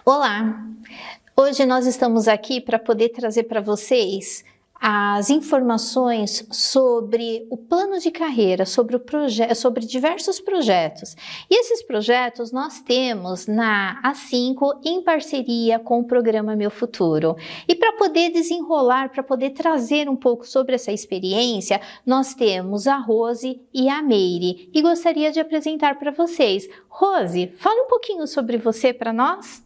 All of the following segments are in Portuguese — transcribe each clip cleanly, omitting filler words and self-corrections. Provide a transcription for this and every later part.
Olá! Hoje nós estamos aqui para poder trazer para vocês as informações sobre o plano de carreira, sobre diversos projetos. E esses projetos nós temos na A5 em parceria com o programa Meu Futuro. E para poder desenrolar, para poder trazer um pouco sobre essa experiência, nós temos a Rose e a Meire. E gostaria de apresentar para vocês. Rose, fala um pouquinho sobre você para nós.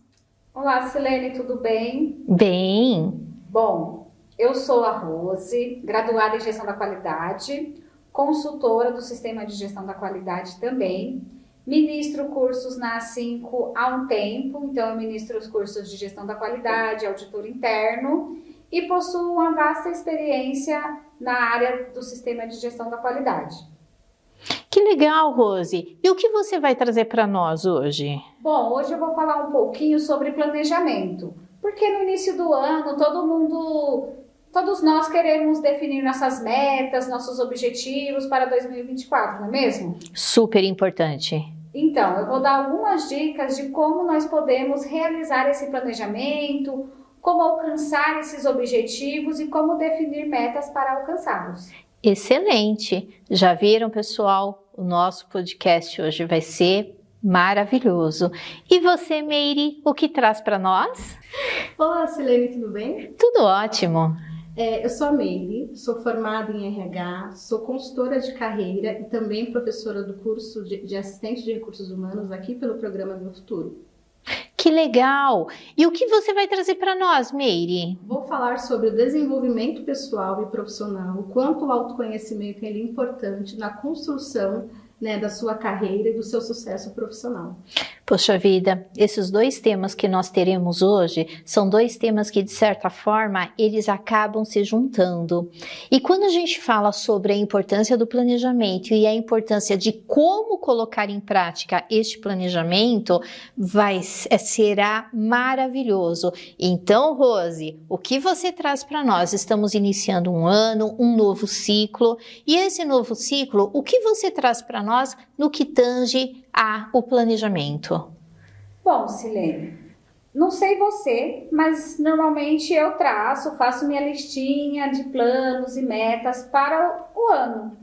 Olá, Silene, tudo bem? Bem. Bom, eu sou a Rose, graduada em Gestão da Qualidade, consultora do Sistema de Gestão da Qualidade também. Ministro cursos na A5 há um tempo, então eu ministro os cursos de Gestão da Qualidade, Auditor Interno e possuo uma vasta experiência na área do Sistema de Gestão da Qualidade. Que legal, Rose! E o que você vai trazer para nós hoje? Bom, hoje eu vou falar um pouquinho sobre planejamento, porque no início do ano todos nós queremos definir nossas metas, nossos objetivos para 2024, não é mesmo? Super importante. Então, eu vou dar algumas dicas de como nós podemos realizar esse planejamento, como alcançar esses objetivos e como definir metas para alcançá-los. Excelente! Já viram, pessoal? O nosso podcast hoje vai ser maravilhoso. E você, Meire, o que traz para nós? Olá, Silene, tudo bem? Tudo ótimo. Eu sou a Meire, sou formada em RH, sou consultora de carreira e também professora do curso de assistente de recursos humanos aqui pelo programa Meu Futuro. Que legal! E o que você vai trazer para nós, Meire? Vou falar sobre o desenvolvimento pessoal e profissional, o quanto o autoconhecimento é importante na construção, da sua carreira e do seu sucesso profissional. Poxa vida, esses dois temas que nós teremos hoje são dois temas que, de certa forma, eles acabam se juntando. E quando a gente fala sobre a importância do planejamento e a importância de como colocar em prática este planejamento, será maravilhoso. Então, Rose, o que você traz para nós? Estamos iniciando um ano, um novo ciclo. E esse novo ciclo, o que você traz para nós no que tange ao planejamento? Bom, Silene, não sei você, mas normalmente eu faço minha listinha de planos e metas para o ano.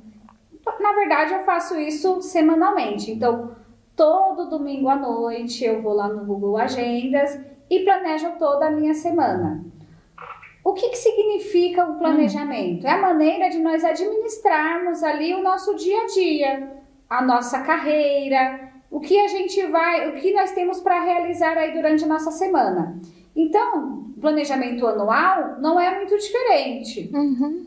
Na verdade, eu faço isso semanalmente. Então, todo domingo à noite eu vou lá no Google Agendas e planejo toda a minha semana. O que significa um planejamento? É a maneira de nós administrarmos ali o nosso dia a dia, a nossa carreira, o que nós temos para realizar aí durante a nossa semana. Então, o planejamento anual não é muito diferente.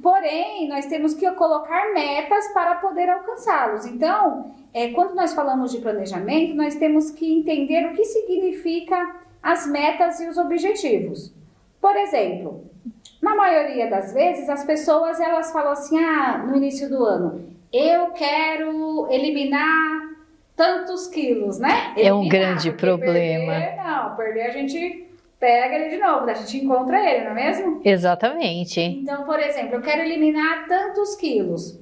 Porém, nós temos que colocar metas para poder alcançá-los. Então, quando nós falamos de planejamento, nós temos que entender o que significa as metas e os objetivos. Por exemplo, na maioria das vezes, as pessoas elas falam assim, no início do ano, eu quero eliminar tantos quilos, né? É um grande problema. Perder a gente pega ele de novo, a gente encontra ele, não é mesmo? Exatamente. Então, por exemplo, eu quero eliminar tantos quilos.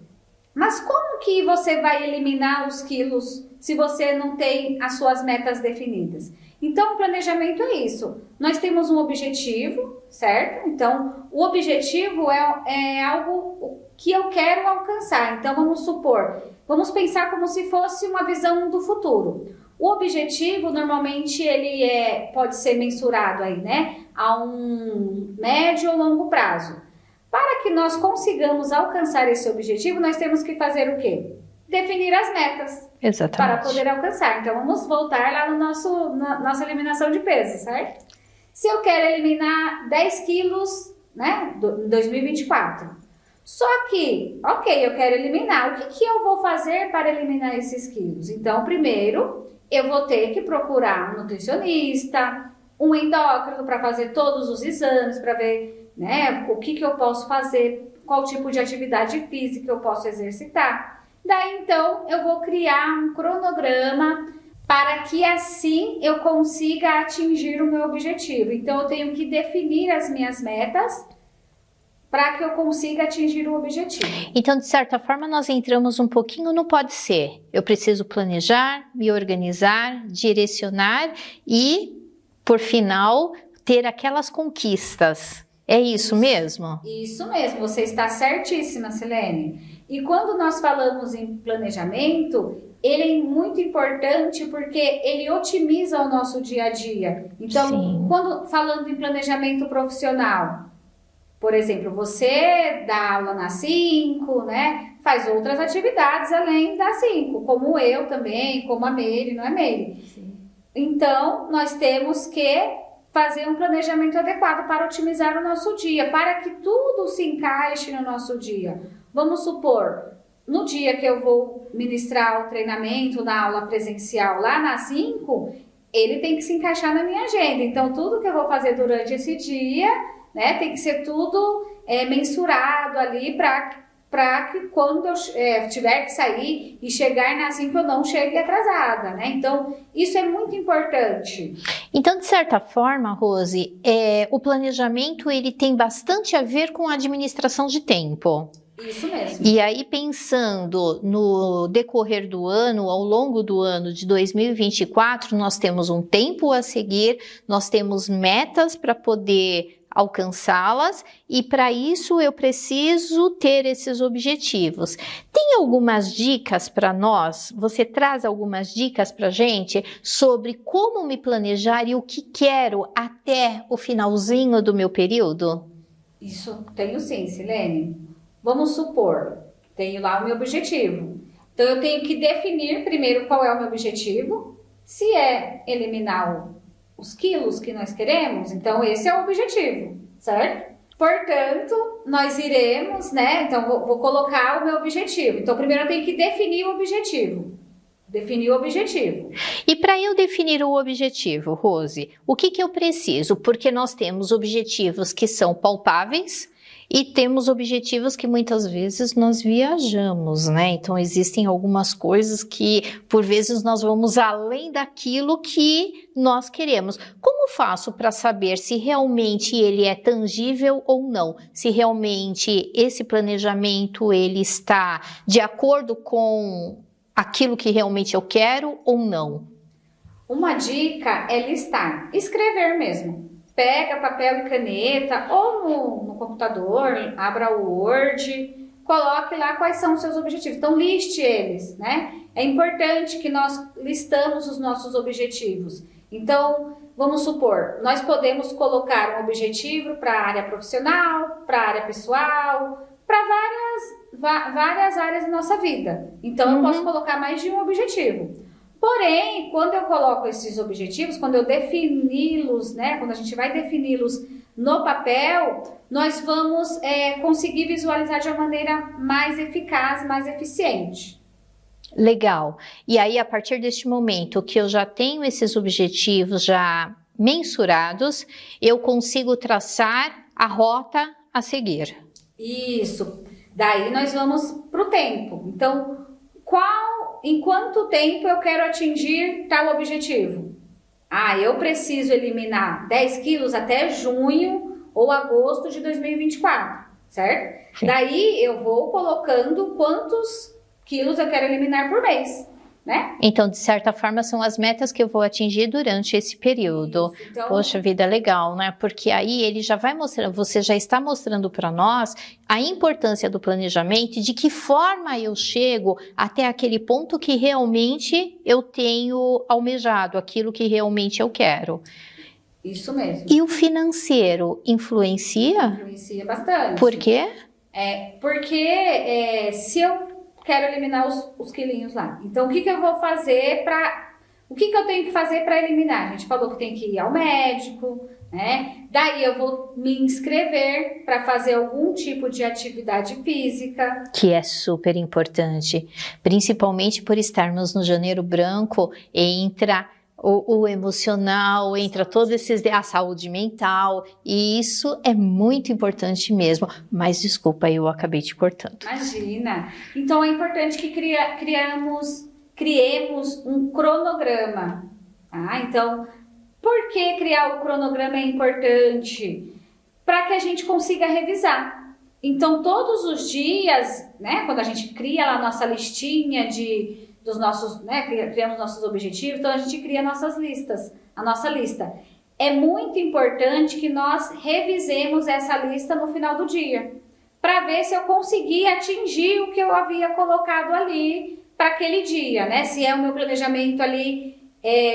Mas como que você vai eliminar os quilos se você não tem as suas metas definidas? Então, o planejamento é isso. Nós temos um objetivo, certo? Então, o objetivo é algo que eu quero alcançar. Então, vamos pensar como se fosse uma visão do futuro. O objetivo, normalmente, ele pode ser mensurado aí, a um médio ou longo prazo. Para que nós consigamos alcançar esse objetivo, nós temos que fazer o quê? Definir as metas. Exatamente. Para poder alcançar. Então, vamos voltar lá no na nossa eliminação de peso, certo? Se eu quero eliminar 10 quilos, em 2024. Só que, eu quero eliminar. O que eu vou fazer para eliminar esses quilos? Então, primeiro, eu vou ter que procurar um nutricionista, um endócrino para fazer todos os exames, para ver, o que eu posso fazer, qual tipo de atividade física eu posso exercitar. Daí, então, eu vou criar um cronograma para que assim eu consiga atingir o meu objetivo. Então, eu tenho que definir as minhas metas para que eu consiga atingir o objetivo. Então, de certa forma, nós entramos um pouquinho no pode ser. Eu preciso planejar, me organizar, direcionar e por final, ter aquelas conquistas. É isso mesmo? Isso mesmo, você está certíssima, Silene. E quando nós falamos em planejamento, ele é muito importante porque ele otimiza o nosso dia a dia. Então, Sim. quando falando em planejamento profissional, por exemplo, você dá aula na 5, né? Faz outras atividades além da 5, como eu também, como a Meire, não é, Meire? Sim. Então, nós temos que fazer um planejamento adequado para otimizar o nosso dia, para que tudo se encaixe no nosso dia. Vamos supor, no dia que eu vou ministrar o treinamento na aula presencial lá na 5, ele tem que se encaixar na minha agenda. Então, tudo que eu vou fazer durante esse dia, né, tem que ser tudo mensurado ali para que quando eu tiver que sair e chegar na 5 eu não chegue atrasada, né? Então, isso é muito importante. Então, de certa forma, Rose, o planejamento ele tem bastante a ver com a administração de tempo. Isso mesmo. E aí, pensando no decorrer do ano, ao longo do ano de 2024, nós temos um tempo a seguir, nós temos metas para poder alcançá-las e para isso eu preciso ter esses objetivos. Tem algumas dicas para nós? Você traz algumas dicas para a gente sobre como me planejar e o que quero até o finalzinho do meu período? Isso tenho sim, Silene. Vamos supor, tenho lá o meu objetivo. Então eu tenho que definir primeiro qual é o meu objetivo. Se é eliminar os quilos que nós queremos, então esse é o objetivo, certo? Portanto, nós iremos, né? Então, vou colocar o meu objetivo. Então, primeiro eu tenho que definir o objetivo. Definir o objetivo. E para eu definir o objetivo, Rose, o que eu preciso? Porque nós temos objetivos que são palpáveis, e temos objetivos que muitas vezes nós viajamos, né? Então existem algumas coisas que por vezes nós vamos além daquilo que nós queremos. Como faço para saber se realmente ele é tangível ou não? Se realmente esse planejamento ele está de acordo com aquilo que realmente eu quero ou não? Uma dica é listar, escrever mesmo. Pega papel e caneta ou no computador, abra o Word, coloque lá quais são os seus objetivos. Então, liste eles, né? É importante que nós listamos os nossos objetivos. Então, vamos supor, nós podemos colocar um objetivo para a área profissional, para a área pessoal, para várias áreas da nossa vida. Então, eu posso colocar mais de um objetivo. Porém, quando eu coloco esses objetivos, quando eu defini-los, né, quando a gente vai defini-los no papel, nós vamos conseguir visualizar de uma maneira mais eficaz, mais eficiente. Legal. E aí, a partir deste momento que eu já tenho esses objetivos já mensurados, eu consigo traçar a rota a seguir. Isso. Daí nós vamos para o tempo. Então, em quanto tempo eu quero atingir tal objetivo? Eu preciso eliminar 10 quilos até junho ou agosto de 2024, certo? Sim. Daí eu vou colocando quantos quilos eu quero eliminar por mês, né? Então, de certa forma, são as metas que eu vou atingir durante esse período. Isso, então... Poxa vida, legal, né? Porque aí ele já vai mostrando, você já está mostrando para nós a importância do planejamento e de que forma eu chego até aquele ponto que realmente eu tenho almejado, aquilo que realmente eu quero. Isso mesmo. E o financeiro influencia? Influencia bastante. Por quê? Porque se eu quero eliminar os quilinhos lá. Então, o que eu vou fazer o que eu tenho que fazer para eliminar? A gente falou que tem que ir ao médico, né? Daí eu vou me inscrever para fazer algum tipo de atividade física. Que é super importante, principalmente por estarmos no Janeiro Branco, entra o emocional, entra todos a saúde mental, e isso é muito importante mesmo. Mas desculpa, eu acabei te cortando. Imagina. Então é importante que criemos um cronograma. Então, por que criar o cronograma é importante? Para que a gente consiga revisar. Então, todos os dias, né, quando a gente cria lá a nossa listinha dos nossos, né, criamos nossos objetivos, então a gente cria nossas listas, a nossa lista. é muito importante que nós revisemos essa lista no final do dia, para ver se eu consegui atingir o que eu havia colocado ali para aquele dia, né? Se é o meu planejamento ali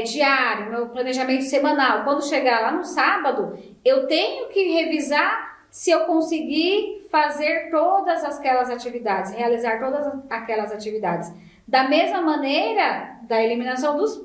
diário, meu planejamento semanal. Quando chegar lá no sábado, eu tenho que revisar se eu consegui fazer todas aquelas atividades, realizar todas aquelas atividades. Da mesma maneira da eliminação dos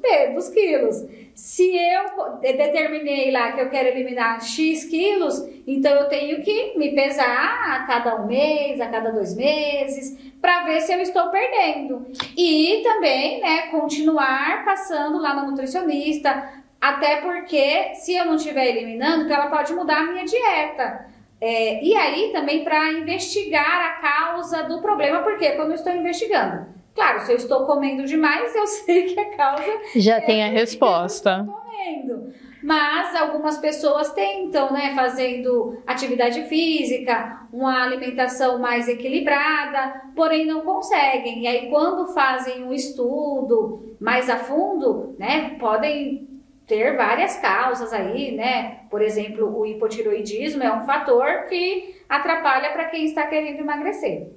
quilos. Se eu determinei lá que eu quero eliminar X quilos, então eu tenho que me pesar a cada 1 mês, a cada 2 meses, para ver se eu estou perdendo. E também, né, continuar passando lá na nutricionista, até porque se eu não estiver eliminando, então ela pode mudar a minha dieta. E aí também para investigar a causa do problema, porque quando eu estou investigando, claro, se eu estou comendo demais, eu sei que a causa já tem a resposta. Eu estou comendo. Mas algumas pessoas tentam, né, fazendo atividade física, uma alimentação mais equilibrada, porém não conseguem. E aí quando fazem um estudo mais a fundo, né, podem ter várias causas aí, né? Por exemplo, o hipotiroidismo é um fator que atrapalha para quem está querendo emagrecer.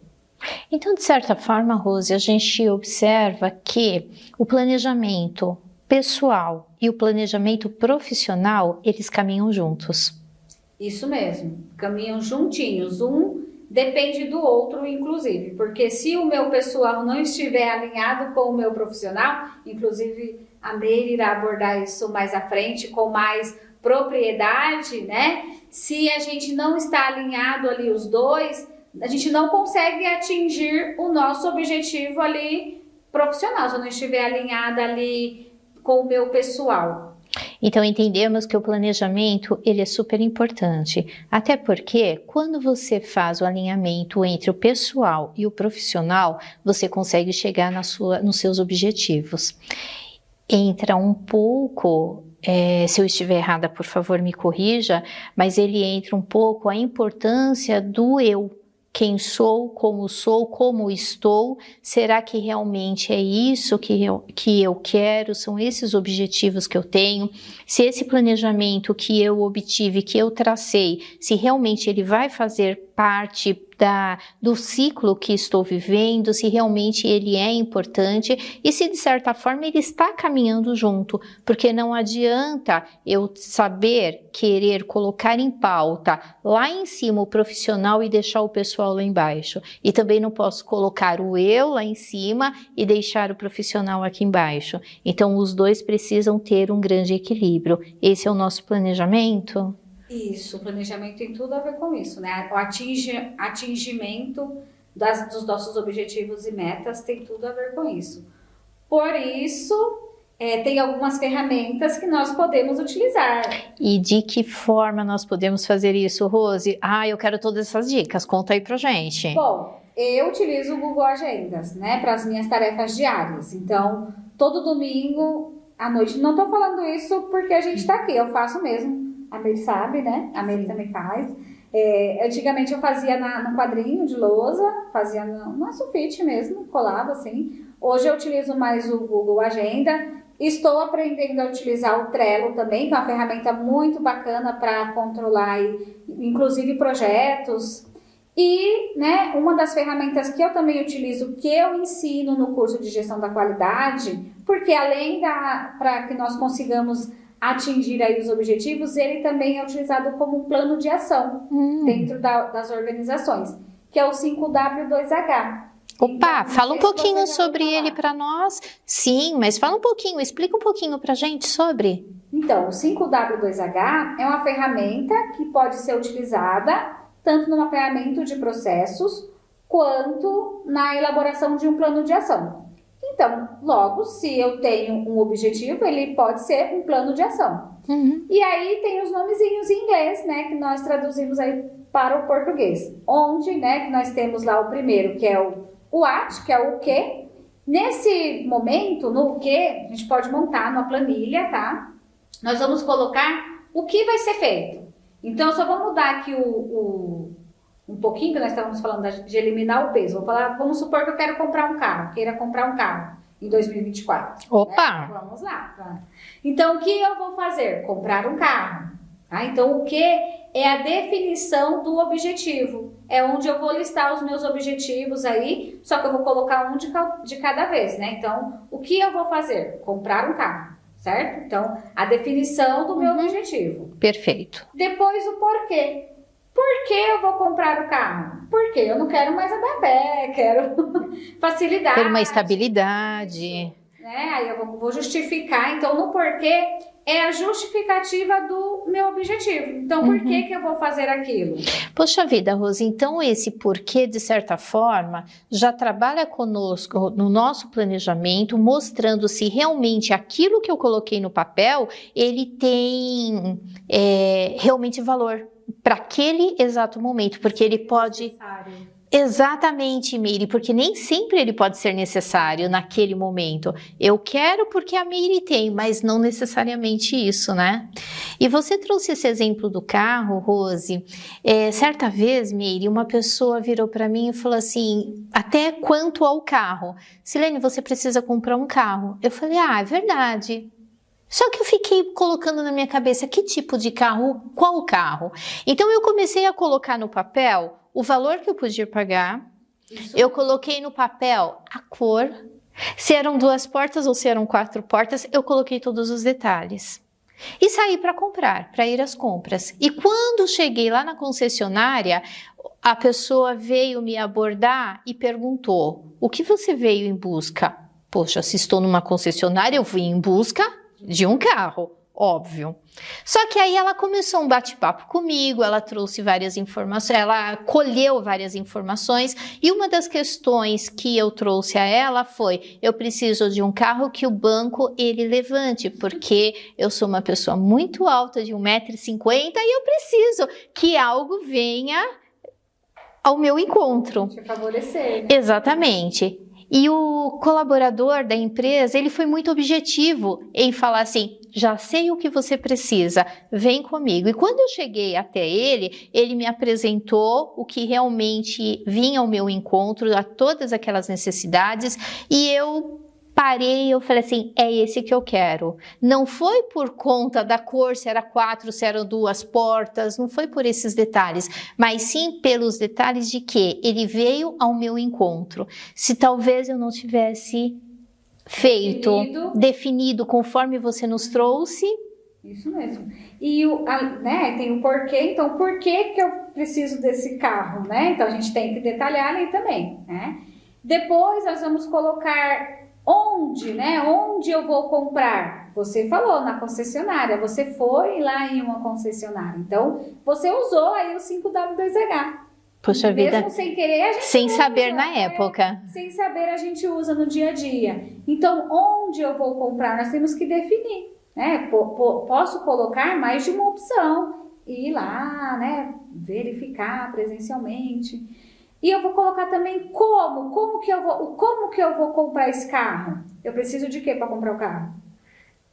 Então, de certa forma, Rose, a gente observa que o planejamento pessoal e o planejamento profissional, eles caminham juntos. Isso mesmo, caminham juntinhos, um depende do outro, inclusive, porque se o meu pessoal não estiver alinhado com o meu profissional, inclusive a Meire irá abordar isso mais à frente com mais propriedade, né? Se a gente não está alinhado ali os dois, a gente não consegue atingir o nosso objetivo ali profissional, se eu não estiver alinhada ali com o meu pessoal. Então entendemos que o planejamento ele é super importante, até porque quando você faz o alinhamento entre o pessoal e o profissional, você consegue chegar nos seus objetivos. Entra um pouco, se eu estiver errada, por favor me corrija, mas ele entra um pouco a importância do eu. Quem sou, como estou, será que realmente é isso que eu quero, são esses objetivos que eu tenho, se esse planejamento que eu obtive, que eu tracei, se realmente ele vai fazer parte do ciclo que estou vivendo, se realmente ele é importante e se de certa forma ele está caminhando junto, porque não adianta eu saber, querer colocar em pauta lá em cima o profissional e deixar o pessoal lá embaixo, e também não posso colocar o eu lá em cima e deixar o profissional aqui embaixo. Então os dois precisam ter um grande equilíbrio. Esse é o nosso planejamento? Isso, o planejamento tem tudo a ver com isso, né? O atingimento dos nossos objetivos e metas tem tudo a ver com isso. Por isso, tem algumas ferramentas que nós podemos utilizar. E de que forma nós podemos fazer isso, Rose? Eu quero todas essas dicas, conta aí pra gente. Bom, eu utilizo o Google Agendas, né, para as minhas tarefas diárias. Então, todo domingo à noite, não tô falando isso porque a gente tá aqui, eu faço mesmo. A Meire sabe, né? A Meire também faz. Antigamente eu fazia no quadrinho de lousa, fazia no sulfite mesmo, colava assim. Hoje eu utilizo mais o Google Agenda. Estou aprendendo a utilizar o Trello também, que é uma ferramenta muito bacana para controlar, inclusive, projetos. E, né, uma das ferramentas que eu também utilizo, que eu ensino no curso de gestão da qualidade, porque além para que nós consigamos atingir aí os objetivos, ele também é utilizado como um plano de ação dentro das organizações, que é o 5W2H. Opa, então, fala um pouquinho sobre ele para nós. Sim, mas fala um pouquinho, explica um pouquinho para a gente sobre. Então, o 5W2H é uma ferramenta que pode ser utilizada tanto no mapeamento de processos quanto na elaboração de um plano de ação. Então, logo, se eu tenho um objetivo, ele pode ser um plano de ação. E aí tem os nomezinhos em inglês, né, que nós traduzimos aí para o português. Onde, né, que nós temos lá o primeiro, que é o what, que é o que. Nesse momento, no que, a gente pode montar numa planilha, tá? Nós vamos colocar o que vai ser feito. Então, eu só vou mudar aqui um pouquinho, que nós estávamos falando de eliminar o peso. Vamos supor que eu quero comprar um carro, queira comprar um carro. em 2024. Opa! Né? Vamos lá. Tá? Então, o que eu vou fazer? Comprar um carro. Tá? Então, o que é a definição do objetivo? É onde eu vou listar os meus objetivos aí, só que eu vou colocar um de cada vez, né? Então, o que eu vou fazer? Comprar um carro, certo? Então, a definição do meu objetivo. Perfeito. Depois, o porquê. Por que eu vou comprar o carro? Porque eu não quero mais andar a pé, quero facilidade. Ter uma estabilidade. Né? Aí eu vou justificar. Então, no porquê é a justificativa do meu objetivo. Então, por que eu vou fazer aquilo? Poxa vida, Rose, então esse porquê, de certa forma, já trabalha conosco no nosso planejamento, mostrando se realmente aquilo que eu coloquei no papel, ele tem realmente valor para aquele exato momento, porque ele pode... Necessário. Exatamente, Meire, porque nem sempre ele pode ser necessário naquele momento. Eu quero porque a Meire tem, mas não necessariamente isso, né? E você trouxe esse exemplo do carro, Rose. Certa vez, Meire, uma pessoa virou para mim e falou assim, até quanto ao carro? Silene, você precisa comprar um carro. Eu falei, é verdade. Só que eu fiquei colocando na minha cabeça que tipo de carro, qual carro. Então eu comecei a colocar no papel o valor que eu podia pagar. Isso. Eu coloquei no papel a cor, se eram 2 portas ou se eram 4 portas, eu coloquei todos os detalhes. E saí para comprar, para ir às compras. E quando cheguei lá na concessionária, a pessoa veio me abordar e perguntou, o que você veio em busca? Poxa, se estou numa concessionária, eu fui em busca de um carro, óbvio. Só que aí ela começou um bate-papo comigo, ela trouxe várias informações, ela colheu várias informações e uma das questões que eu trouxe a ela foi, eu preciso de um carro que o banco ele levante, porque eu sou uma pessoa muito alta, de 1,50 m e eu preciso que algo venha ao meu encontro. Te favorecer, né? Exatamente. E o colaborador da empresa, ele foi muito objetivo em falar assim, já sei o que você precisa, vem comigo. E quando eu cheguei até ele, ele me apresentou o que realmente vinha ao meu encontro, a todas aquelas necessidades, e eu parei e eu falei assim, é esse que eu quero. Não foi por conta da cor, se era 4, se eram 2 portas, não foi por esses detalhes, mas sim pelos detalhes de que ele veio ao meu encontro. Se talvez eu não tivesse feito, definido conforme você nos trouxe. Isso mesmo. E tem o porquê, então por que eu preciso desse carro, né? Então a gente tem que detalhar ali também, né? Depois nós vamos colocar onde, né? Onde eu vou comprar? Você falou na concessionária, você foi lá em uma concessionária. Então, você usou aí o 5W2H. Poxa vida. Mesmo sem querer, a gente sem usa, saber na época. Sem saber, a gente usa no dia a dia. Então, onde eu vou comprar? Nós temos que definir, né? Posso colocar mais de uma opção. Ir lá, né? Verificar presencialmente. E eu vou colocar também como que eu vou comprar esse carro? Eu preciso de quê para comprar o carro?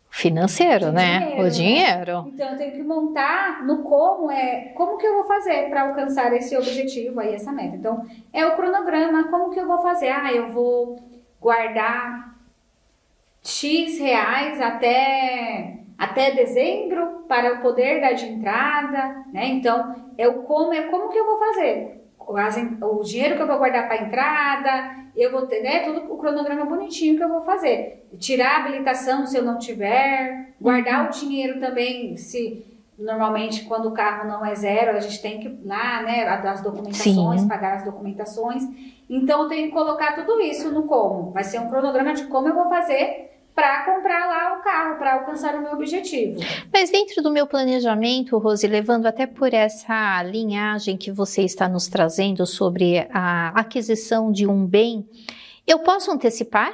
Financeiro, né? O dinheiro. Né? Então eu tenho que montar no como que eu vou fazer para alcançar esse objetivo aí, essa meta. Então é o cronograma, como que eu vou fazer? Eu vou guardar X reais até dezembro para eu poder dar de entrada, né? Então como que eu vou fazer? O dinheiro que eu vou guardar para entrada, eu vou ter, né, todo o cronograma bonitinho que eu vou fazer. Tirar a habilitação se eu não tiver, guardar o dinheiro também, se normalmente quando o carro não é 0, a gente tem que ir lá, né, as documentações, sim, pagar as documentações. Então eu tenho que colocar tudo isso no como. Vai ser um cronograma de como eu vou fazer para comprar lá o carro, para alcançar o meu objetivo. Mas dentro do meu planejamento, Rose, levando até por essa linhagem que você está nos trazendo sobre a aquisição de um bem, eu posso antecipar?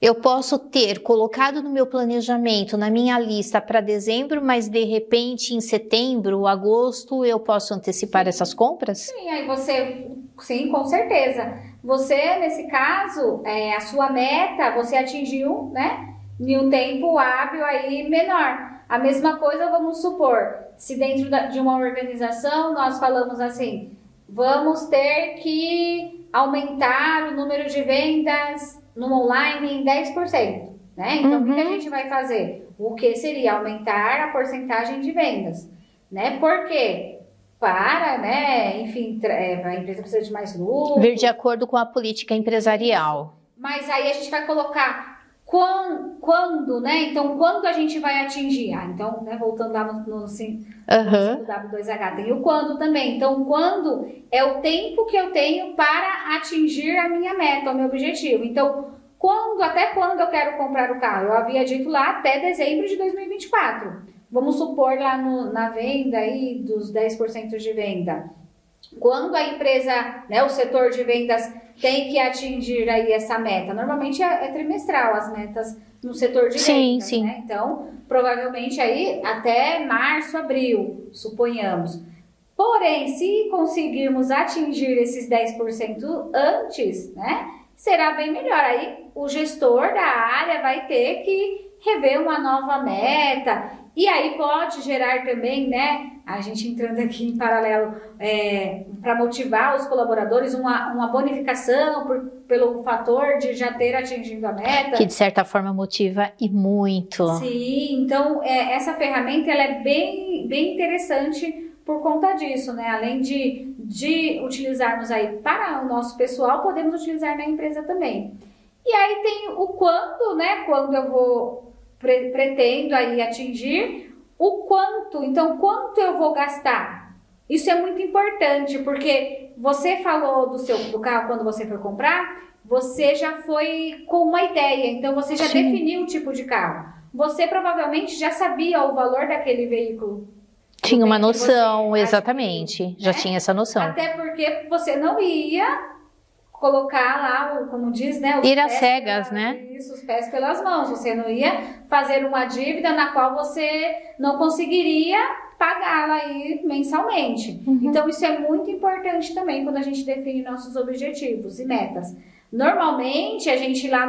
Eu posso ter colocado no meu planejamento, na minha lista para dezembro, mas de repente em setembro, agosto, eu posso antecipar essas compras? Sim, aí sim, com certeza. Você, nesse caso, a sua meta, você atingiu, né, em um tempo hábil aí menor. A mesma coisa, vamos supor, se dentro de uma organização nós falamos assim, vamos ter que aumentar o número de vendas no online em 10%, né? Então, o que a gente vai fazer? O que seria aumentar a porcentagem de vendas, né? Por quê? Para, né, enfim, a empresa precisa de mais lucro. Vir de acordo com a política empresarial. Mas aí a gente vai colocar quando, né? Então, quando a gente vai atingir? Então, né, voltando lá no 5W2H, tem o quando também. Então, quando é o tempo que eu tenho para atingir a minha meta, o meu objetivo. Então, até quando eu quero comprar o carro? Eu havia dito lá até dezembro de 2024. Vamos supor lá na venda aí dos 10% de venda. Quando a empresa, né, o setor de vendas tem que atingir aí essa meta? Normalmente é trimestral as metas no setor de vendas, sim. Né? Então, provavelmente aí até março, abril, suponhamos. Porém, se conseguirmos atingir esses 10% antes, né, será bem melhor. Aí o gestor da área vai ter que rever uma nova meta. E aí pode gerar também, né, a gente entrando aqui em paralelo, para motivar os colaboradores, uma bonificação pelo fator de já ter atingido a meta. Que de certa forma motiva e muito. Sim, então essa ferramenta ela é bem, bem interessante por conta disso, né? Além de utilizarmos aí para o nosso pessoal, podemos utilizar na empresa também. E aí tem o quando, né? Quando eu vou pretendo aí atingir, o quanto, então quanto eu vou gastar? Isso é muito importante, porque você falou do carro quando você foi comprar, você já foi com uma ideia, então você já definiu o tipo de carro. Você provavelmente já sabia o valor daquele veículo. Tinha uma noção, exatamente, né? Já tinha essa noção. Até porque você não ia colocar lá, como diz, né? Ir às cegas, né? Isso, os pés pelas mãos. Você não ia fazer uma dívida na qual você não conseguiria pagá-la aí mensalmente. Então, isso é muito importante também quando a gente define nossos objetivos e metas. Normalmente, a gente lá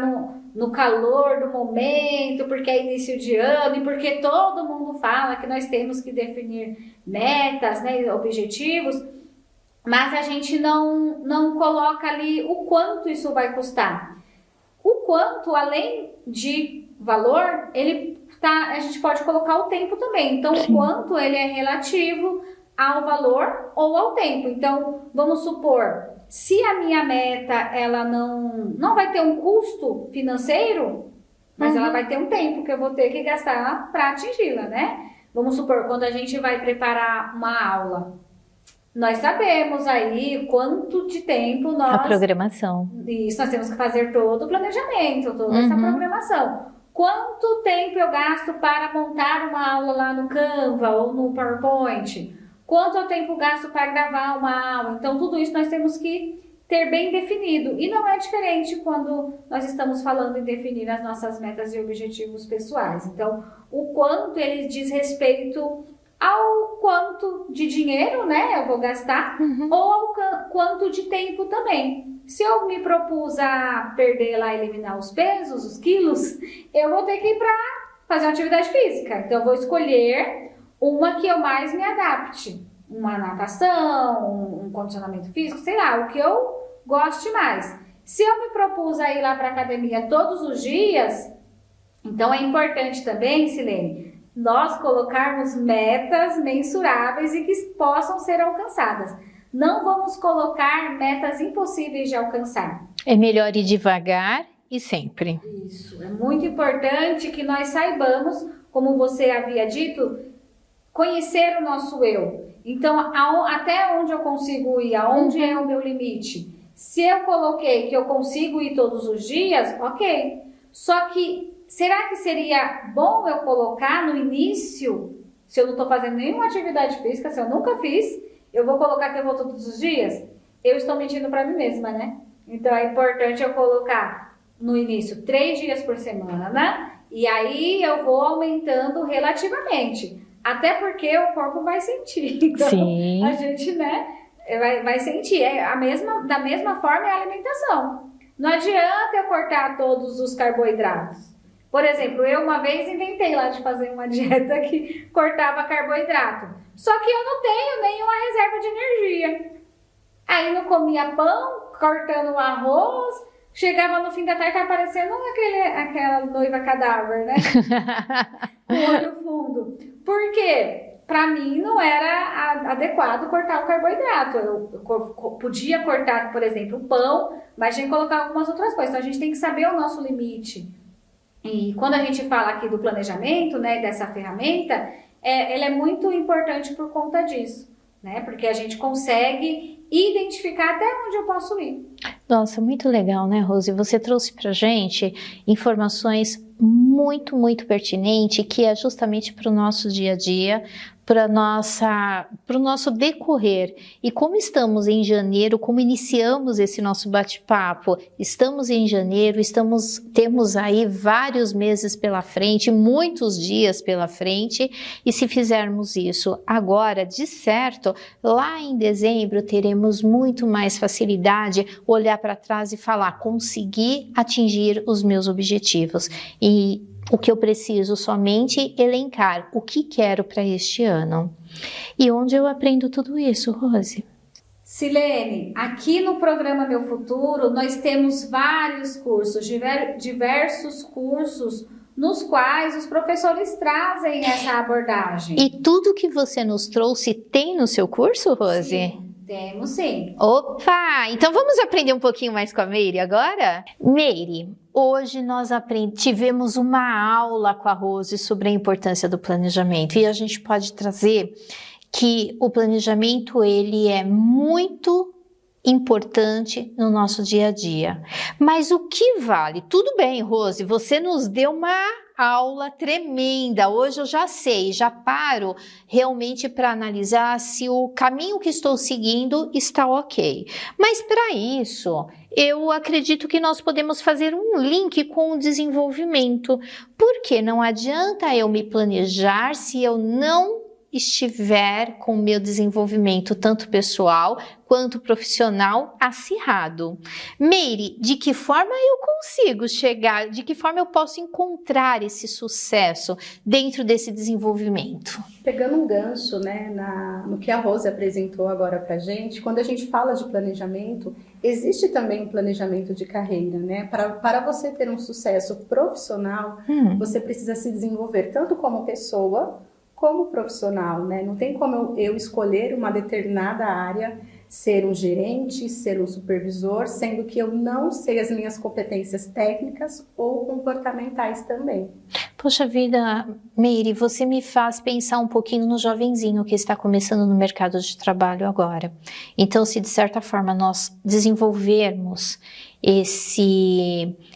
no calor do momento, porque é início de ano e porque todo mundo fala que nós temos que definir metas, né, objetivos, mas a gente não coloca ali o quanto isso vai custar. O quanto, além de valor, a gente pode colocar o tempo também. Então, o quanto ele é relativo ao valor ou ao tempo. Então, vamos supor, se a minha meta ela não vai ter um custo financeiro, mas ela vai ter um tempo que eu vou ter que gastar para atingi-la, né? Vamos supor, quando a gente vai preparar uma aula, nós sabemos aí quanto de tempo A programação. Isso, nós temos que fazer todo o planejamento, toda essa programação. Quanto tempo eu gasto para montar uma aula lá no Canva ou no PowerPoint? Quanto tempo gasto para gravar uma aula? Então, tudo isso nós temos que ter bem definido. E não é diferente quando nós estamos falando em definir as nossas metas e objetivos pessoais. Então, o quanto ele diz respeito ao quanto de dinheiro, né, eu vou gastar, ou ao quanto de tempo também. Se eu me propus a perder lá, eliminar os pesos, os quilos, eu vou ter que ir para fazer uma atividade física. Então, eu vou escolher uma que eu mais me adapte. Uma natação, um condicionamento físico, sei lá, o que eu goste mais. Se eu me propus a ir lá para a academia todos os dias, então é importante também, Silene, nós colocarmos metas mensuráveis e que possam ser alcançadas. Não vamos colocar metas impossíveis de alcançar. É melhor ir devagar e sempre. Isso, é muito importante que nós saibamos, como você havia dito, conhecer o nosso eu. Então, até onde eu consigo ir, aonde é o meu limite. Se eu coloquei que eu consigo ir todos os dias, ok. Só que, será que seria bom eu colocar no início, se eu não estou fazendo nenhuma atividade física, se eu nunca fiz, eu vou colocar que eu vou todos os dias? Eu estou mentindo para mim mesma, né? Então, é importante eu colocar no início 3 dias por semana, e aí eu vou aumentando relativamente. Até porque o corpo vai sentir. Então, sim, a gente, né, vai sentir. Da mesma forma é a alimentação. Não adianta eu cortar todos os carboidratos. Por exemplo, eu uma vez inventei lá de fazer uma dieta que cortava carboidrato. Só que eu não tenho nenhuma reserva de energia. Aí não comia pão, cortando o arroz, Chegava no fim da tarde, tá parecendo aquela noiva cadáver, né? Com o olho fundo. Por quê? Para mim não era adequado cortar o carboidrato. Eu podia cortar, por exemplo, o pão, mas tinha que colocar algumas outras coisas. Então a gente tem que saber o nosso limite. E quando a gente fala aqui do planejamento, né, dessa ferramenta, ela é muito importante por conta disso, né? Porque a gente consegue identificar até onde eu posso ir. Nossa, muito legal, né, Rose? Você trouxe pra gente informações muito, muito pertinentes, que é justamente para o nosso dia a dia, para o nosso decorrer. E como estamos em janeiro, como iniciamos esse nosso bate-papo? Estamos em janeiro, temos aí vários meses pela frente, muitos dias pela frente, e se fizermos isso agora, de certo, lá em dezembro teremos muito mais facilidade, olhar para trás e falar, consegui atingir os meus objetivos. E o que eu preciso somente elencar o que quero para este ano. E onde eu aprendo tudo isso, Rose? Silene, aqui no programa Meu Futuro, nós temos vários cursos, diversos cursos, nos quais os professores trazem essa abordagem. E tudo que você nos trouxe tem no seu curso, Rose? Sim. Temos sim. Opa! Então vamos aprender um pouquinho mais com a Meire agora? Meire, hoje nós tivemos uma aula com a Rose sobre a importância do planejamento e a gente pode trazer que o planejamento ele é muito importante no nosso dia a dia. Mas o que vale? Tudo bem, Rose, você nos deu uma aula tremenda. Hoje eu já sei, já paro realmente para analisar se o caminho que estou seguindo está ok. Mas para isso, eu acredito que nós podemos fazer um link com o desenvolvimento, porque não adianta eu me planejar se eu não estiver com o meu desenvolvimento tanto pessoal quanto profissional acirrado. Meire, de que forma eu consigo chegar, de que forma eu posso encontrar esse sucesso dentro desse desenvolvimento? Pegando um gancho, né, no que a Rose apresentou agora pra gente, quando a gente fala de planejamento, existe também um planejamento de carreira, né? Para você ter um sucesso profissional, você precisa se desenvolver tanto como pessoa, como profissional, né? Não tem como eu escolher uma determinada área, ser um gerente, ser um supervisor, sendo que eu não sei as minhas competências técnicas ou comportamentais também. Poxa vida, Meire, você me faz pensar um pouquinho no jovenzinho que está começando no mercado de trabalho agora. Então, se de certa forma nós desenvolvermos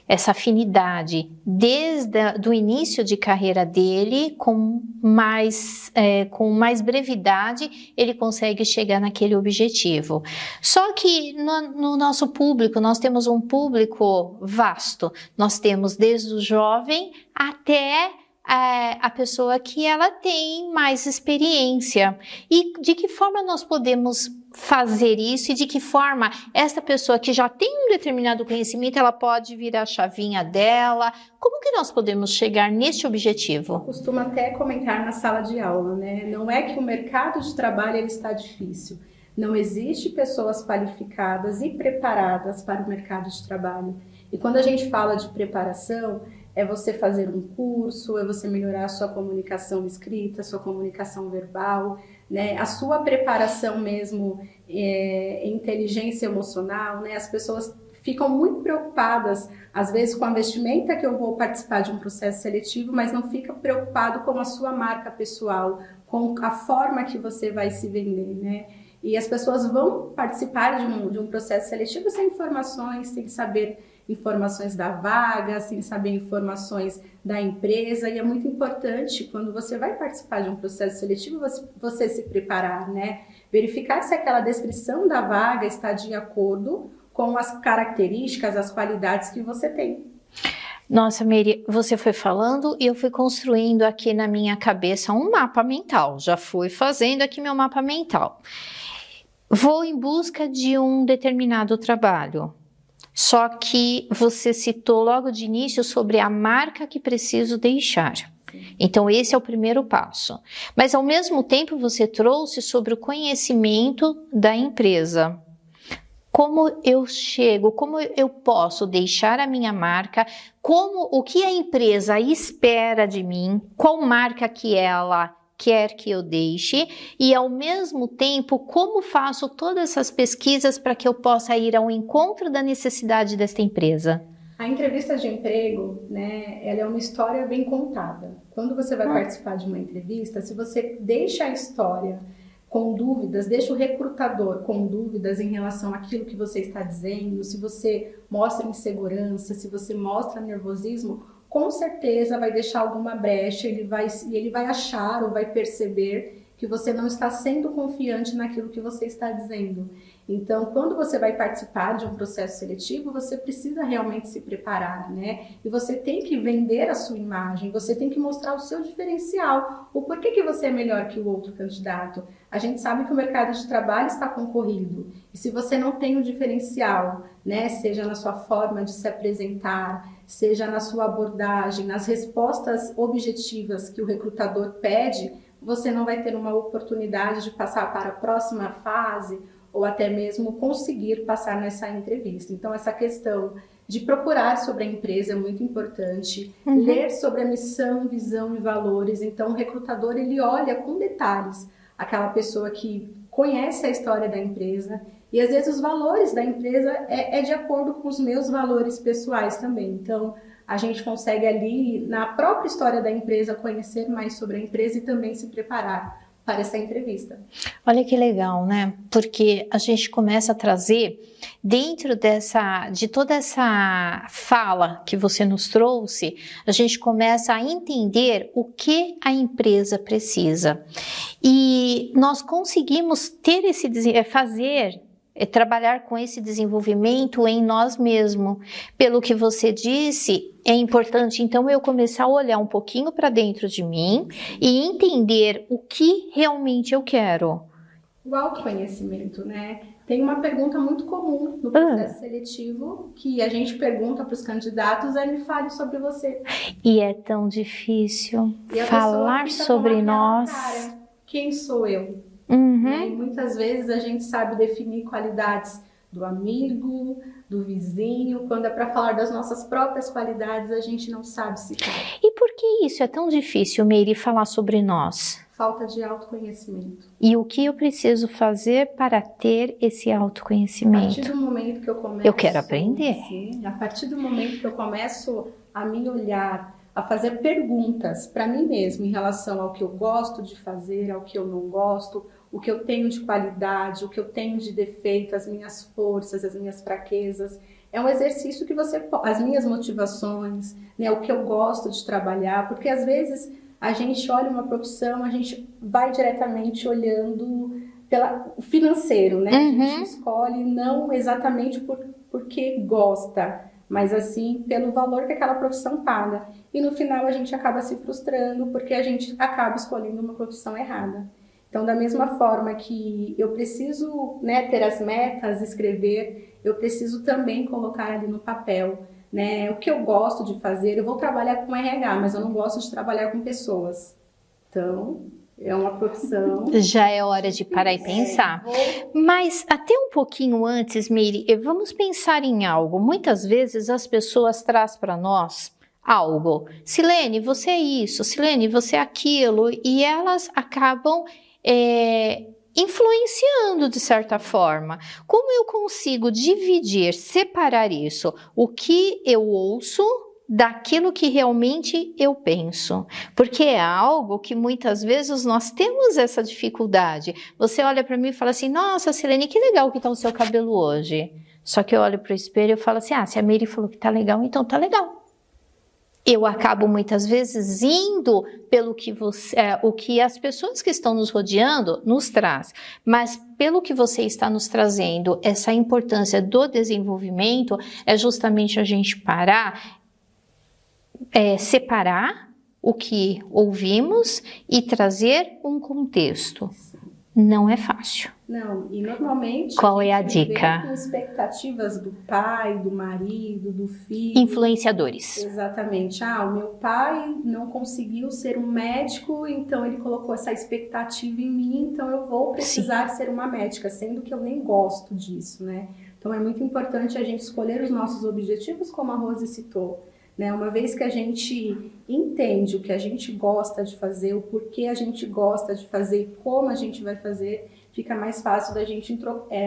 essa afinidade desde o início de carreira dele, com mais brevidade, ele consegue chegar naquele objetivo. Só que no nosso público, nós temos um público vasto. Nós temos desde o jovem até a pessoa que ela tem mais experiência. E de que forma nós podemos fazer isso e de que forma essa pessoa que já tem um determinado conhecimento, ela pode virar a chavinha dela? Como que nós podemos chegar nesse objetivo? Eu costumo até comentar na sala de aula, né? Não é que o mercado de trabalho ele está difícil. Não existe pessoas qualificadas e preparadas para o mercado de trabalho. E quando a gente fala de preparação, é você fazer um curso, é você melhorar a sua comunicação escrita, a sua comunicação verbal, né? A sua preparação mesmo, inteligência emocional, né? As pessoas ficam muito preocupadas, às vezes, com a vestimenta que eu vou participar de um processo seletivo, mas não fica preocupado com a sua marca pessoal, com a forma que você vai se vender, né? E as pessoas vão participar de um processo seletivo sem informações, sem saber informações da vaga, sem saber informações da empresa, e é muito importante quando você vai participar de um processo seletivo você se preparar, né? Verificar se aquela descrição da vaga está de acordo com as características, as qualidades que você tem. Nossa, Meire, você foi falando e eu fui construindo aqui na minha cabeça um mapa mental, já fui fazendo aqui meu mapa mental. Vou em busca de um determinado trabalho. Só que você citou logo de início sobre a marca que preciso deixar. Então, esse é o primeiro passo. Mas, ao mesmo tempo, você trouxe sobre o conhecimento da empresa. como eu chego, como eu posso deixar a minha marca, o que a empresa espera de mim, qual marca que ela quer que eu deixe e, ao mesmo tempo, como faço todas essas pesquisas para que eu possa ir ao encontro da necessidade desta empresa. A entrevista de emprego, né, ela é uma história bem contada. Quando você vai participar de uma entrevista, se você deixa a história com dúvidas, deixa o recrutador com dúvidas em relação àquilo que você está dizendo, se você mostra insegurança, se você mostra nervosismo, com certeza vai deixar alguma brecha, ele vai achar ou vai perceber que você não está sendo confiante naquilo que você está dizendo. Então, quando você vai participar de um processo seletivo, você precisa realmente se preparar, né? E você tem que vender a sua imagem, você tem que mostrar o seu diferencial, o porquê que você é melhor que o outro candidato. A gente sabe que o mercado de trabalho está concorrido, e se você não tem um diferencial, né, seja na sua forma de se apresentar, seja na sua abordagem, nas respostas objetivas que o recrutador pede, você não vai ter uma oportunidade de passar para a próxima fase ou até mesmo conseguir passar nessa entrevista. Então, essa questão de procurar sobre a empresa é muito importante, ler sobre a missão, visão e valores. Então, o recrutador, ele olha com detalhes aquela pessoa que conhece a história da empresa e, às vezes, os valores da empresa é de acordo com os meus valores pessoais também. Então, a gente consegue ali, na própria história da empresa, conhecer mais sobre a empresa e também se preparar para essa entrevista. Olha que legal, né? Porque a gente começa a trazer, dentro de toda essa fala que você nos trouxe, a gente começa a entender o que a empresa precisa. E nós conseguimos ter trabalhar com esse desenvolvimento em nós mesmos. Pelo que você disse, é importante então eu começar a olhar um pouquinho para dentro de mim e entender o que realmente eu quero. O autoconhecimento, né? Tem uma pergunta muito comum no processo seletivo que a gente pergunta para os candidatos: me fale sobre você. E é tão difícil falar sobre nós. Cara, quem sou eu? Uhum. E muitas vezes a gente sabe definir qualidades do amigo, do vizinho. Quando é para falar das nossas próprias qualidades, a gente não sabe citar. E por que isso é tão difícil, Meire, falar sobre nós? Falta de autoconhecimento. E o que eu preciso fazer para ter esse autoconhecimento? A partir do momento que eu começo... Eu quero aprender. Sim, a partir do momento que eu começo a me olhar, a fazer perguntas para mim mesmo em relação ao que eu gosto de fazer, ao que eu não gosto, o que eu tenho de qualidade, o que eu tenho de defeito, as minhas forças, as minhas fraquezas. É um exercício que as minhas motivações, né, o que eu gosto de trabalhar, porque às vezes a gente olha uma profissão, a gente vai diretamente olhando pelo financeiro, né? A gente escolhe não exatamente porque gosta, mas assim pelo valor que aquela profissão paga. E no final a gente acaba se frustrando porque a gente acaba escolhendo uma profissão errada. Então, da mesma forma que eu preciso, né, ter as metas, escrever, eu preciso também colocar ali no papel, né, o que eu gosto de fazer. Eu vou trabalhar com RH, mas eu não gosto de trabalhar com pessoas. Então, é uma profissão... Já é hora de parar e pensar. Mas até um pouquinho antes, Meire, vamos pensar em algo. Muitas vezes as pessoas trazem para nós algo. Silene, você é isso. Silene, você é aquilo. E elas acabam... influenciando de certa forma. Como eu consigo dividir, separar isso, o que eu ouço daquilo que realmente eu penso? Porque é algo que muitas vezes nós temos essa dificuldade. Você olha para mim e fala assim: nossa, Silene, que legal que tá o seu cabelo hoje. Só que eu olho para o espelho e falo assim: se a Meire falou que tá legal, então tá legal. Eu acabo muitas vezes indo pelo que o que as pessoas que estão nos rodeando nos traz, mas pelo que você está nos trazendo, essa importância do desenvolvimento é justamente a gente parar, separar o que ouvimos e trazer um contexto. Não é fácil. Não, e normalmente... Qual é a dica? Com expectativas do pai, do marido, do filho. Influenciadores. Exatamente. O meu pai não conseguiu ser um médico, então ele colocou essa expectativa em mim, então eu vou precisar ser uma médica, sendo que eu nem gosto disso, né? Então é muito importante a gente escolher os nossos objetivos, como a Rose citou, né? Uma vez que a gente entende o que a gente gosta de fazer, o porquê a gente gosta de fazer, como a gente vai fazer, fica mais fácil da gente,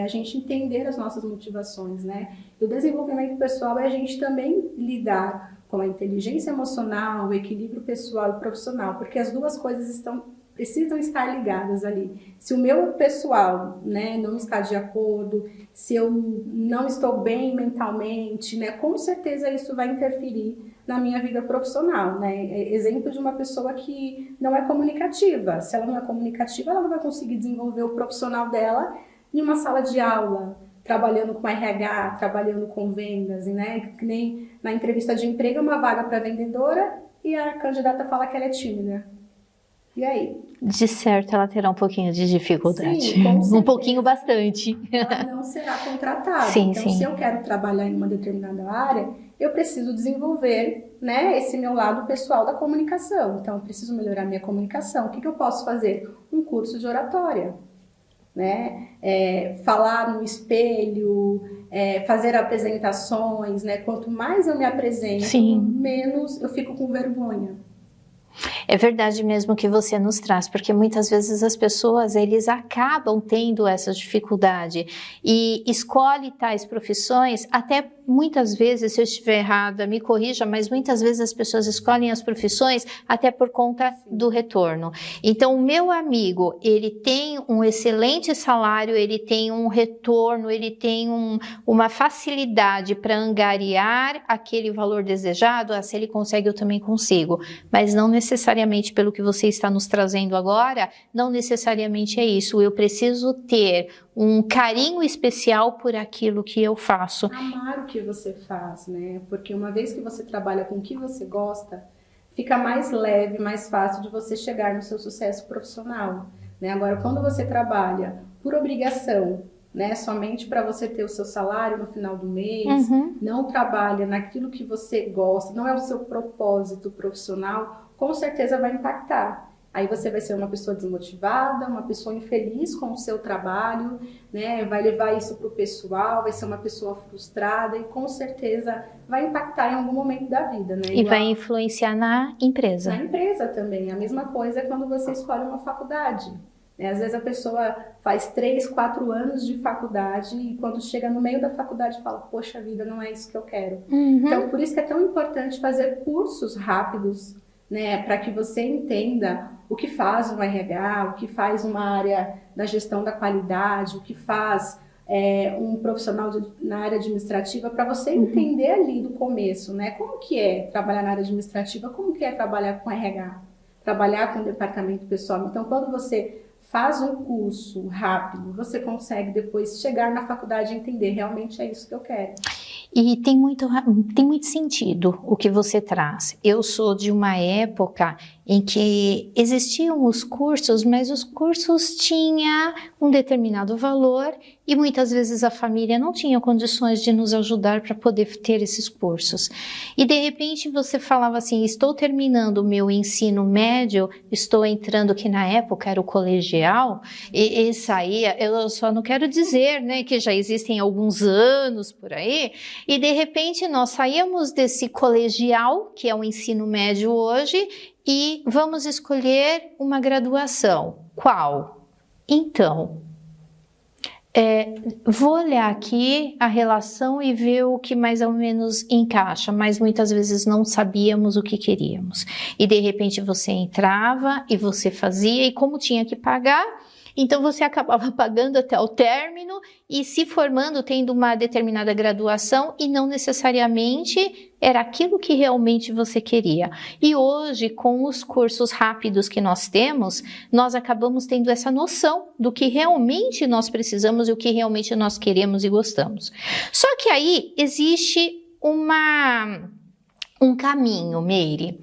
a gente entender as nossas motivações, né? E o desenvolvimento pessoal é a gente também lidar com a inteligência emocional, o equilíbrio pessoal e profissional, porque as duas coisas precisam estar ligadas ali. Se o meu pessoal, né, não está de acordo, se eu não estou bem mentalmente, né, com certeza isso vai interferir na minha vida profissional, né? Exemplo de uma pessoa que não é comunicativa. Se ela não é comunicativa, ela não vai conseguir desenvolver o profissional dela em uma sala de aula, trabalhando com RH, trabalhando com vendas, né? Que nem na entrevista de emprego, uma vaga para vendedora e a candidata fala que ela é tímida. E aí? De certo, ela terá um pouquinho de dificuldade. Sim, com certeza. Um pouquinho bastante. Ela não será contratada. Sim, então, sim. Se eu quero trabalhar em uma determinada área, eu preciso desenvolver, né, esse meu lado pessoal da comunicação. Então, eu preciso melhorar minha comunicação. O que eu posso fazer? Um curso de oratória. Né? Falar no espelho, fazer apresentações. Né? Quanto mais eu me apresento, Sim. menos eu fico com vergonha. É verdade mesmo que você nos traz, porque muitas vezes as pessoas, eles acabam tendo essa dificuldade e escolhem tais profissões, até muitas vezes, se eu estiver errada, me corrija, mas muitas vezes as pessoas escolhem as profissões até por conta do retorno. Então, o meu amigo, ele tem um excelente salário, ele tem um retorno, ele tem uma facilidade para angariar aquele valor desejado, se ele consegue, eu também consigo, mas não necessariamente pelo que você está nos trazendo agora, não necessariamente é isso. Eu preciso ter um carinho especial por aquilo que eu faço. Amar o que você faz, né? Porque uma vez que você trabalha com o que você gosta, fica mais leve, mais fácil de você chegar no seu sucesso profissional, né? Agora, quando você trabalha por obrigação, né, somente para você ter o seu salário no final do mês, não trabalha naquilo que você gosta, não é o seu propósito profissional, com certeza vai impactar. Aí você vai ser uma pessoa desmotivada, uma pessoa infeliz com o seu trabalho, né? Vai levar isso para o pessoal, vai ser uma pessoa frustrada e com certeza vai impactar em algum momento da vida, né? E vai influenciar na empresa. Na empresa também. A mesma coisa é quando você escolhe uma faculdade. Às vezes a pessoa faz 3, 4 anos de faculdade e quando chega no meio da faculdade fala, poxa vida, não é isso que eu quero. Então, por isso que é tão importante fazer cursos rápidos, né, para que você entenda o que faz um RH, o que faz uma área da gestão da qualidade, o que faz um profissional na área administrativa, para você entender ali do começo, né, como que é trabalhar na área administrativa, como que é trabalhar com RH, trabalhar com o departamento pessoal. Então, quando você faz um curso rápido, você consegue depois chegar na faculdade e entender, realmente é isso que eu quero. E tem muito sentido o que você traz. Eu sou de uma época em que existiam os cursos, mas os cursos tinham um determinado valor e muitas vezes a família não tinha condições de nos ajudar para poder ter esses cursos. E de repente você falava assim, estou terminando o meu ensino médio, estou entrando, que na época era o colegial, e saía, eu só não quero dizer, né, que já existem alguns anos por aí, e de repente nós saíamos desse colegial, que é o ensino médio hoje, e vamos escolher uma graduação. Qual? Então, vou olhar aqui a relação e ver o que mais ou menos encaixa, mas muitas vezes não sabíamos o que queríamos. E de repente você entrava e você fazia, e como tinha que pagar, então você acabava pagando até o término e se formando, tendo uma determinada graduação e não necessariamente era aquilo que realmente você queria. E hoje, com os cursos rápidos que nós temos, nós acabamos tendo essa noção do que realmente nós precisamos e o que realmente nós queremos e gostamos. Só que aí existe um caminho, Meire.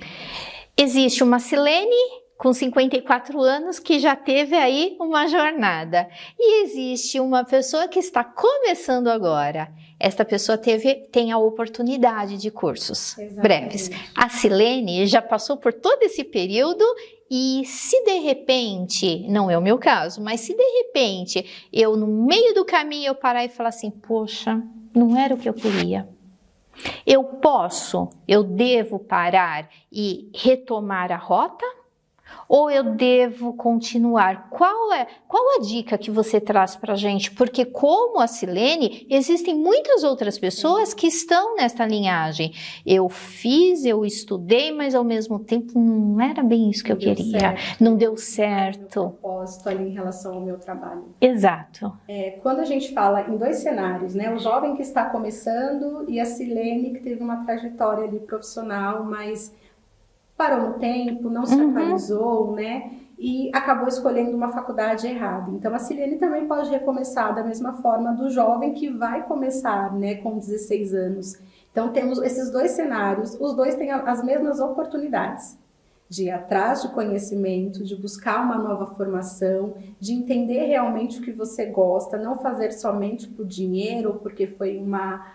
Existe uma Silene com 54 anos que já teve aí uma jornada. E existe uma pessoa que está começando agora. Esta pessoa tem a oportunidade de cursos breves. A Silene já passou por todo esse período e se de repente, não é o meu caso, mas se de repente eu no meio do caminho eu parar e falar assim, poxa, não era o que eu queria. Eu devo parar e retomar a rota? Ou eu devo continuar? Qual a dica que você traz para a gente? Porque como a Silene, existem muitas outras pessoas que estão nesta linhagem. Eu estudei, mas ao mesmo tempo não era bem isso que eu queria. Não deu certo. Meu propósito ali em relação ao meu trabalho. Exato. Quando a gente fala em dois cenários, né? O jovem que está começando e a Silene que teve uma trajetória ali profissional, mas parou no tempo, não se atualizou, né? E acabou escolhendo uma faculdade errada. Então, a Silene também pode recomeçar da mesma forma do jovem que vai começar, né, com 16 anos. Então, temos esses dois cenários, os dois têm as mesmas oportunidades de ir atrás de conhecimento, de buscar uma nova formação, de entender realmente o que você gosta, não fazer somente por dinheiro, porque foi uma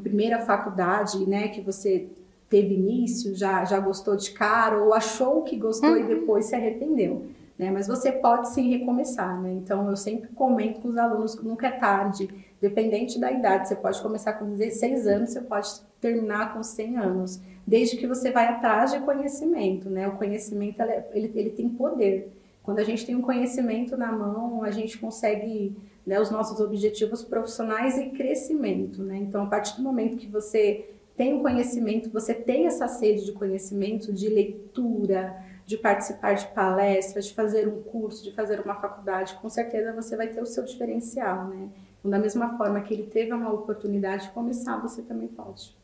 primeira faculdade, né, que você teve início, já gostou de cara, ou achou que gostou e depois se arrependeu, né? Mas você pode sim recomeçar, né? Então eu sempre comento com os alunos que nunca é tarde, dependente da idade, você pode começar com 16 anos, você pode terminar com 100 anos, desde que você vai atrás de conhecimento, né? O conhecimento, ele tem poder. Quando a gente tem um conhecimento na mão, a gente consegue, né, os nossos objetivos profissionais e crescimento, né? Então, a partir do momento que você tem um conhecimento, você tem essa sede de conhecimento, de leitura, de participar de palestras, de fazer um curso, de fazer uma faculdade, com certeza você vai ter o seu diferencial, né? Então, da mesma forma que ele teve uma oportunidade de começar, você também pode.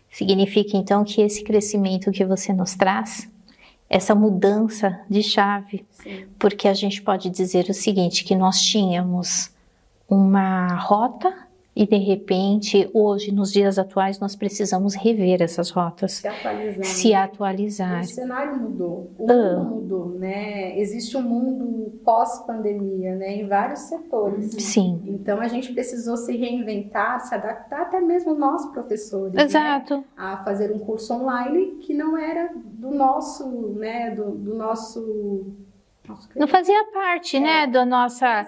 Significa, então, que esse crescimento que você nos traz, essa mudança de chave, sim, porque a gente pode dizer o seguinte, que nós tínhamos uma rota e de repente, hoje, nos dias atuais, nós precisamos rever essas rotas. Se atualizar. O cenário mudou, o mundo mudou, né? Existe um mundo pós-pandemia, né? Em vários setores. Sim. Então, a gente precisou se reinventar, se adaptar, até mesmo nós, professores. Exato. Né? A fazer um curso online que não era do nosso, né? Do nosso... Não fazia parte, né, da nossa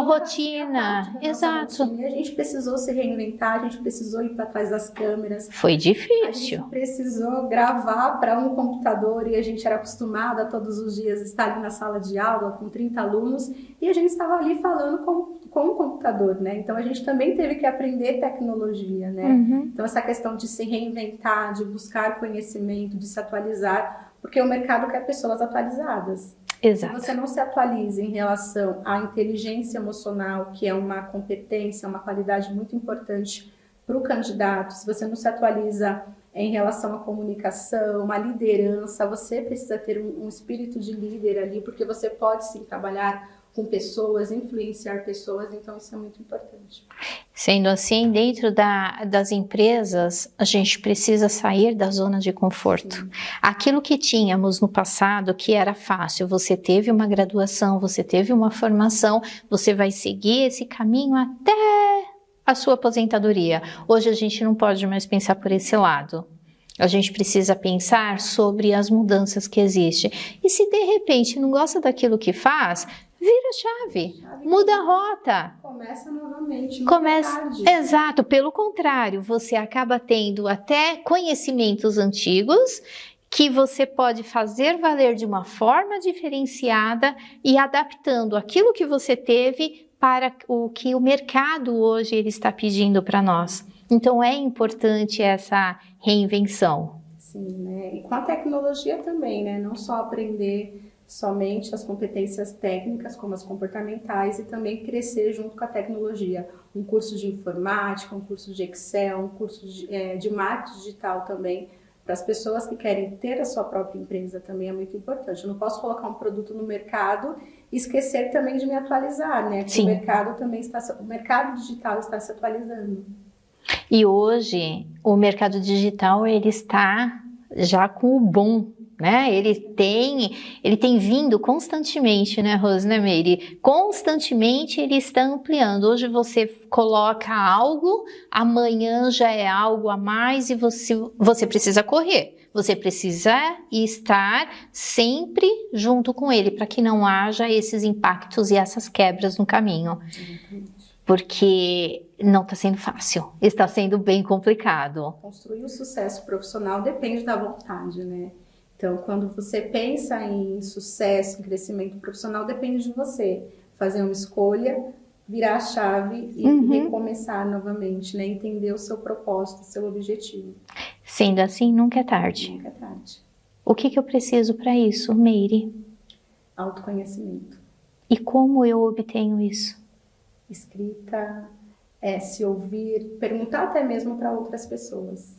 rotina. Exato. Rotina. A gente precisou se reinventar, a gente precisou ir para trás das câmeras. Foi difícil. A gente precisou gravar para um computador e a gente era acostumada a todos os dias estar ali na sala de aula com 30 alunos e a gente estava ali falando com o computador, né? Então a gente também teve que aprender tecnologia, né? Então essa questão de se reinventar, de buscar conhecimento, de se atualizar, porque o mercado quer pessoas atualizadas. Exato. Se você não se atualiza em relação à inteligência emocional, que é uma competência, uma qualidade muito importante para o candidato, se você não se atualiza em relação à comunicação, à liderança, você precisa ter um espírito de líder ali, porque você pode sim trabalhar com pessoas, influenciar pessoas, então isso é muito importante. Sendo assim, dentro das empresas, a gente precisa sair da zona de conforto. Sim. Aquilo que tínhamos no passado, que era fácil, você teve uma graduação, você teve uma formação, você vai seguir esse caminho até a sua aposentadoria. Hoje a gente não pode mais pensar por esse lado. A gente precisa pensar sobre as mudanças que existem. E se de repente não gosta daquilo que faz, vira a chave, muda a rota. Começa novamente. Exato, pelo contrário, você acaba tendo até conhecimentos antigos que você pode fazer valer de uma forma diferenciada e adaptando aquilo que você teve para o que o mercado hoje ele está pedindo para nós. Então é importante essa reinvenção. Sim, né? E com a tecnologia também, né? Não só aprender somente as competências técnicas, como as comportamentais, e também crescer junto com a tecnologia. Um curso de informática, um curso de Excel, um curso de marketing digital também, para as pessoas que querem ter a sua própria empresa também é muito importante. Eu não posso colocar um produto no mercado e esquecer também de me atualizar, né? Porque sim, o mercado digital está se atualizando. E hoje o mercado digital ele está já com o boom né? Ele tem vindo constantemente, né, Rose, né, Meire? Constantemente ele está ampliando. Hoje você coloca algo, amanhã já é algo a mais e você precisa correr. Você precisa estar sempre junto com ele para que não haja esses impactos e essas quebras no caminho. Porque não está sendo fácil, está sendo bem complicado. Construir o sucesso profissional depende da vontade, né? Então, quando você pensa em sucesso, em crescimento profissional, depende de você fazer uma escolha, virar a chave e recomeçar novamente, né? Entender o seu propósito, o seu objetivo. Sendo assim, nunca é tarde. Nunca é tarde. O que eu preciso para isso, Meire? Autoconhecimento. E como eu obtenho isso? Escrita, se ouvir, perguntar até mesmo para outras pessoas.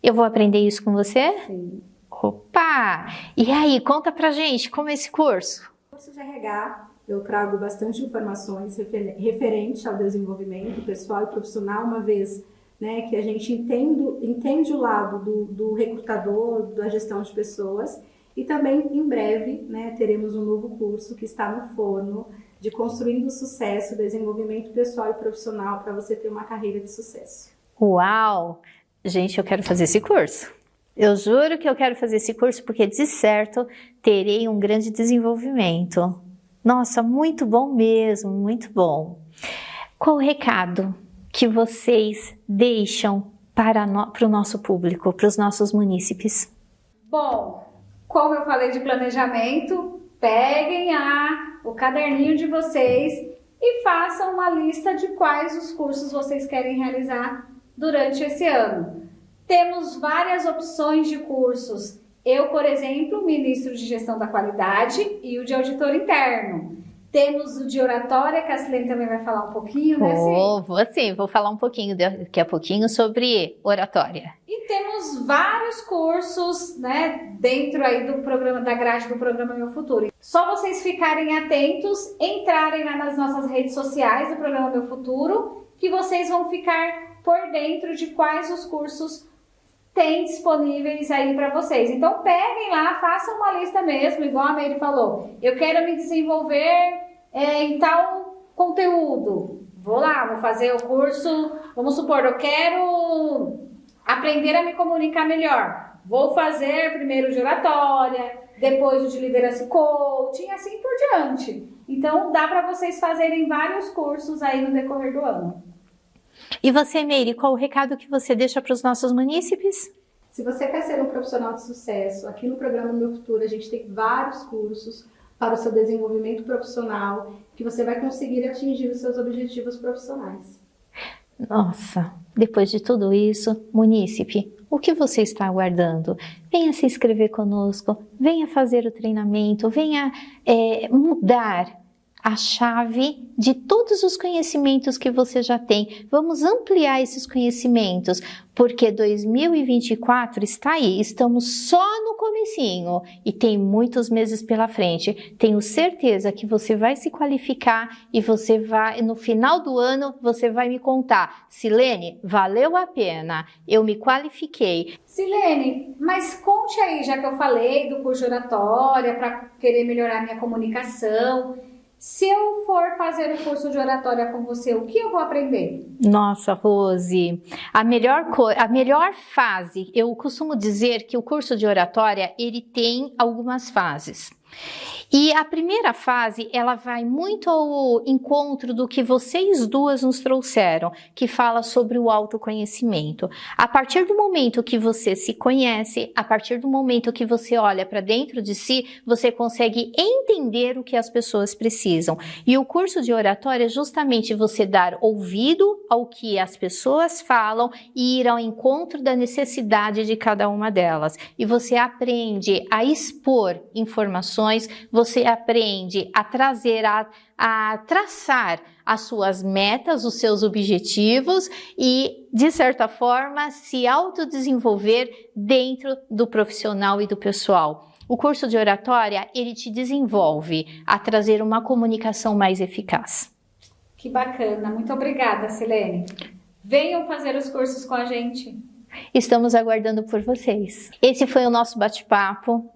Eu vou aprender isso com você? Sim. Opa! E aí, conta pra gente como é esse curso? No curso de RH, eu trago bastante informações referentes ao desenvolvimento pessoal e profissional, uma vez, né, que a gente entende o lado do recrutador, da gestão de pessoas, e também, em breve, né, teremos um novo curso que está no forno, de construindo sucesso, desenvolvimento pessoal e profissional para você ter uma carreira de sucesso. Uau! Gente, eu quero fazer esse curso. Eu juro que eu quero fazer esse curso porque, de certo, terei um grande desenvolvimento. Nossa, muito bom mesmo, muito bom. Qual o recado que vocês deixam para o nosso público, para os nossos munícipes? Bom, como eu falei de planejamento, peguem o caderninho de vocês e façam uma lista de quais os cursos vocês querem realizar durante esse ano. Temos várias opções de cursos. Eu, por exemplo, ministro de Gestão da Qualidade e o de Auditor Interno. Temos o de Oratória, que a Silene também vai falar um pouquinho, né, Sil? Vou falar um pouquinho daqui a pouquinho sobre Oratória. E temos vários cursos, né, dentro aí do programa, da grade do programa Meu Futuro. Só vocês ficarem atentos, entrarem lá nas nossas redes sociais do programa Meu Futuro, que vocês vão ficar por dentro de quais os cursos tem disponíveis aí para vocês. Então peguem lá, façam uma lista mesmo, igual a Meire falou. Eu quero me desenvolver em tal conteúdo. Vou lá, vou fazer o curso, vamos supor, eu quero aprender a me comunicar melhor. Vou fazer primeiro de oratória, depois o de liderança e coaching, assim por diante. Então dá para vocês fazerem vários cursos aí no decorrer do ano. E você, Meire, qual o recado que você deixa para os nossos munícipes? Se você quer ser um profissional de sucesso, aqui no programa Meu Futuro a gente tem vários cursos para o seu desenvolvimento profissional, que você vai conseguir atingir os seus objetivos profissionais. Nossa, depois de tudo isso, munícipe, o que você está aguardando? Venha se inscrever conosco, venha fazer o treinamento, venha mudar a chave de todos os conhecimentos que você já tem. Vamos ampliar esses conhecimentos, porque 2024 está aí, estamos só no comecinho e tem muitos meses pela frente. Tenho certeza que você vai se qualificar e você vai, no final do ano, você vai me contar: Silene, valeu a pena, eu me qualifiquei. Silene, mas conte aí, já que eu falei do curso de oratória, para querer melhorar minha comunicação. Se eu for fazer o curso de oratória com você, o que eu vou aprender? Nossa, Rose, a melhor fase, eu costumo dizer que o curso de oratória, ele tem algumas fases. E a primeira fase, ela vai muito ao encontro do que vocês duas nos trouxeram, que fala sobre o autoconhecimento. A partir do momento que você se conhece, a partir do momento que você olha para dentro de si, você consegue entender o que as pessoas precisam. E o curso de oratória é justamente você dar ouvido ao que as pessoas falam e ir ao encontro da necessidade de cada uma delas. E você aprende a expor informações, você aprende a trazer, a traçar as suas metas, os seus objetivos e, de certa forma, se autodesenvolver dentro do profissional e do pessoal. O curso de oratória, ele te desenvolve a trazer uma comunicação mais eficaz. Que bacana, muito obrigada, Silene. Venham fazer os cursos com a gente. Estamos aguardando por vocês. Esse foi o nosso bate-papo.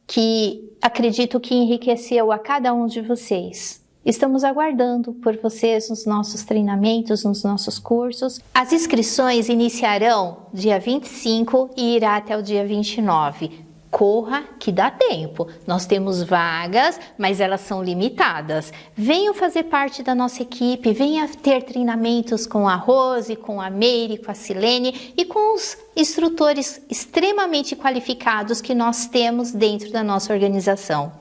que acredito que enriqueceu a cada um de vocês. Estamos aguardando por vocês nos nossos treinamentos, nos nossos cursos. As inscrições iniciarão dia 25 e irá até o dia 29. Corra que dá tempo. Nós temos vagas, mas elas são limitadas. Venham fazer parte da nossa equipe, venha ter treinamentos com a Rose, com a Meire, com a Silene e com os instrutores extremamente qualificados que nós temos dentro da nossa organização.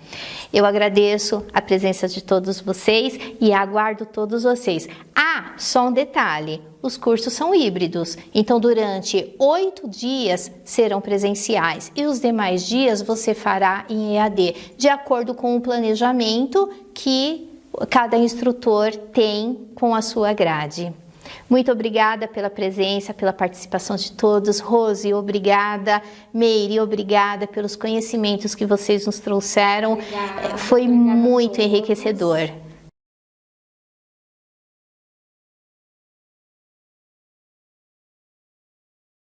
Eu agradeço a presença de todos vocês e aguardo todos vocês. Ah, só um detalhe, os cursos são híbridos, então durante 8 dias serão presenciais e os demais dias você fará em EAD, de acordo com o planejamento que cada instrutor tem com a sua grade. Muito obrigada pela presença, pela participação de todos. Rose, obrigada. Meire, obrigada pelos conhecimentos que vocês nos trouxeram. Obrigada, Foi obrigada muito enriquecedor.